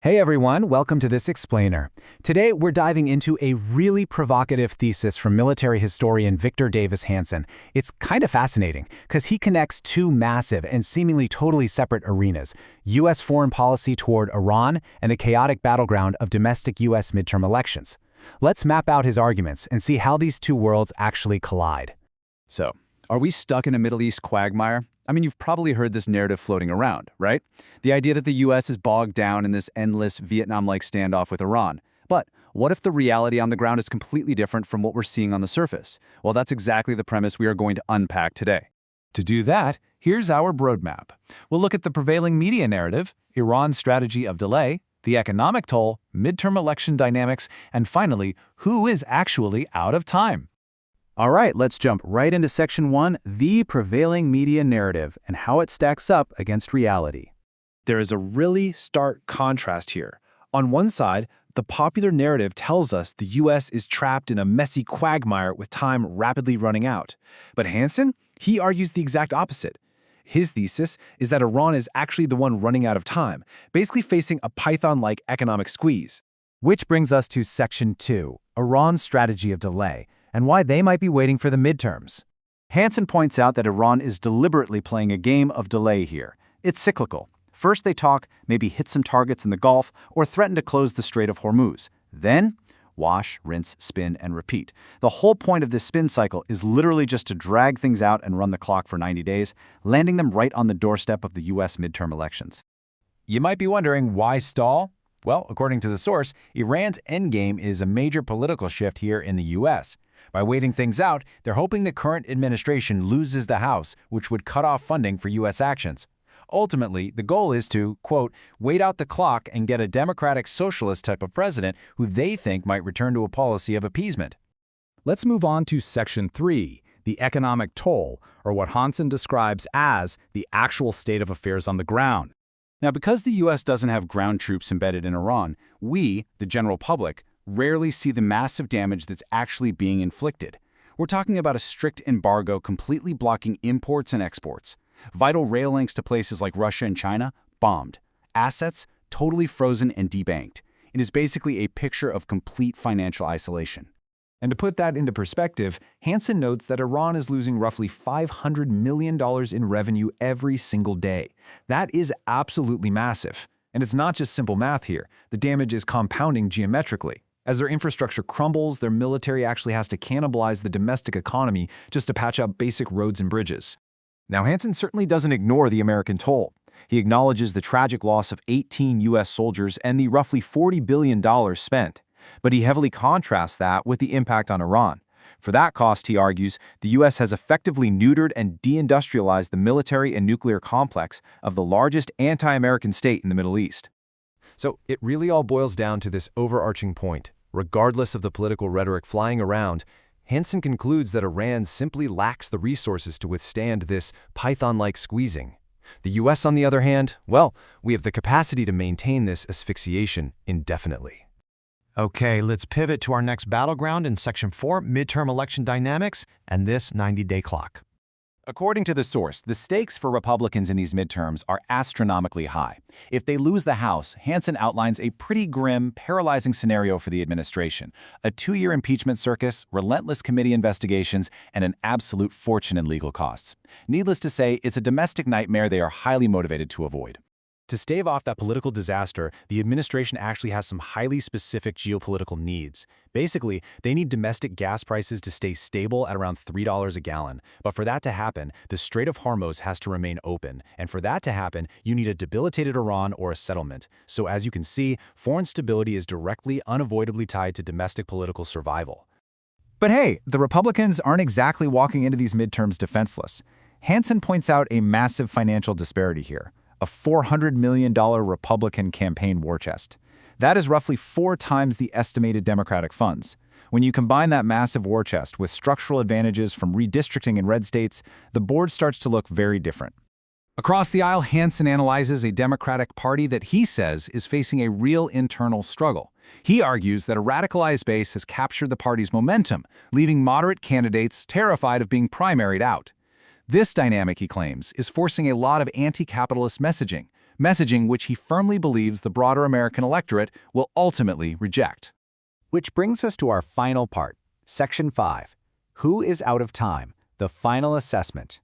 Hey everyone, welcome to this explainer. Today we're diving into a really provocative thesis from military historian Davis Hanson. It's kind of fascinating because he connects two massive and seemingly totally separate arenas: U.S. foreign policy toward Iran and the chaotic battleground of domestic U.S. midterm elections. Let's map out his arguments and see how these two worlds actually collide. So, are we stuck in a Middle East quagmire? I mean, you've probably heard this narrative floating around, right? The idea that the U.S. is bogged down in this endless Vietnam-like standoff with Iran. But what if the reality on the ground is completely different from what we're seeing on the surface? Well, that's exactly the premise we are going to unpack today. To do that, here's our roadmap. We'll look at the prevailing media narrative, Iran's strategy of delay, the economic toll, midterm election dynamics, and finally, who is actually out of time. All right, let's jump right into Section 1, the prevailing media narrative and how it stacks up against reality. There is a really stark contrast here. On one side, the popular narrative tells us the U.S. is trapped in a messy quagmire with time rapidly running out. But Hanson, he argues the exact opposite. His thesis is that Iran is actually the one running out of time, basically facing a python-like economic squeeze. Which brings us to Section 2, Iran's strategy of delay, and why they might be waiting for the midterms. Hanson points out that Iran is deliberately playing a game of delay here. It's cyclical. First they talk, maybe hit some targets in the Gulf, or threaten to close the Strait of Hormuz. Then, wash, rinse, spin, and repeat. The whole point of this spin cycle is literally just to drag things out and run the clock for 90 days, landing them right on the doorstep of the U.S. midterm elections. You might be wondering, why stall? Well, according to the source, Iran's endgame is a major political shift here in the U.S. By waiting things out, they're hoping the current administration loses the House, which would cut off funding for U.S. actions. Ultimately, the goal is to, quote, wait out the clock and get a democratic socialist type of president who they think might return to a policy of appeasement. Let's move on to Section 3, the economic toll, or what Hanson describes as the actual state of affairs on the ground. Now, because the U.S. doesn't have ground troops embedded in Iran, we, the general public, rarely see the massive damage that's actually being inflicted. We're talking about a strict embargo completely blocking imports and exports. Vital rail links to places like Russia and China bombed. Assets totally frozen and debanked. It is basically a picture of complete financial isolation. And to put that into perspective, Hanson notes that Iran is losing roughly $500 million in revenue every single day. That is absolutely massive. And it's not just simple math here. The damage is compounding geometrically. As their infrastructure crumbles, their military actually has to cannibalize the domestic economy just to patch up basic roads and bridges. Now, Hanson certainly doesn't ignore the American toll. He acknowledges the tragic loss of 18 U.S. soldiers and the roughly $40 billion spent. But he heavily contrasts that with the impact on Iran. For that cost, he argues, the U.S. has effectively neutered and deindustrialized the military and nuclear complex of the largest anti-American state in the Middle East. So it really all boils down to this overarching point. Regardless of the political rhetoric flying around, Hanson concludes that Iran simply lacks the resources to withstand this python-like squeezing. The U.S., on the other hand, well, we have the capacity to maintain this asphyxiation indefinitely. Okay, let's pivot to our next battleground in Section 4, midterm election dynamics, and this 90-day clock. According to the source, the stakes for Republicans in these midterms are astronomically high. If they lose the House, Hanson outlines a pretty grim, paralyzing scenario for the administration: a 2-year impeachment circus, relentless committee investigations, and an absolute fortune in legal costs. Needless to say, it's a domestic nightmare they are highly motivated to avoid. To stave off that political disaster, the administration actually has some highly specific geopolitical needs. Basically, they need domestic gas prices to stay stable at around $3 a gallon. But for that to happen, the Strait of Hormuz has to remain open. And for that to happen, you need a debilitated Iran or a settlement. So as you can see, foreign stability is directly, unavoidably tied to domestic political survival. But hey, the Republicans aren't exactly walking into these midterms defenseless. Hanson points out a massive financial disparity here: a $400 million Republican campaign war chest. That is roughly 4 times the estimated Democratic funds. When you combine that massive war chest with structural advantages from redistricting in red states, the board starts to look very different. Across the aisle, Hanson analyzes a Democratic Party that he says is facing a real internal struggle. He argues that a radicalized base has captured the party's momentum, leaving moderate candidates terrified of being primaried out. This dynamic, he claims, is forcing a lot of anti-capitalist messaging, messaging which he firmly believes the broader American electorate will ultimately reject. Which brings us to our final part, Section 5. Who is out of time? The final assessment.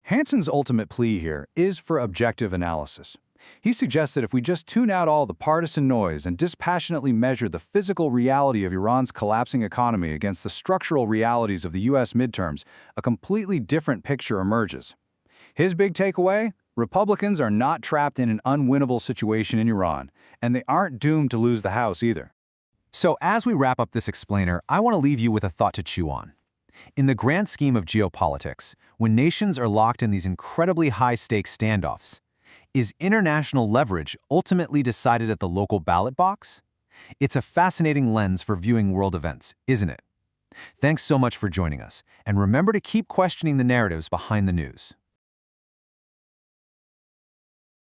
Hanson's ultimate plea here is for objective analysis. He suggests that if we just tune out all the partisan noise and dispassionately measure the physical reality of Iran's collapsing economy against the structural realities of the U.S. midterms, a completely different picture emerges. His big takeaway? Republicans are not trapped in an unwinnable situation in Iran, and they aren't doomed to lose the House either. So as we wrap up this explainer, I want to leave you with a thought to chew on. In the grand scheme of geopolitics, when nations are locked in these incredibly high-stakes standoffs, is international leverage ultimately decided at the local ballot box? It's a fascinating lens for viewing world events, isn't it? Thanks so much for joining us, and remember to keep questioning the narratives behind the news.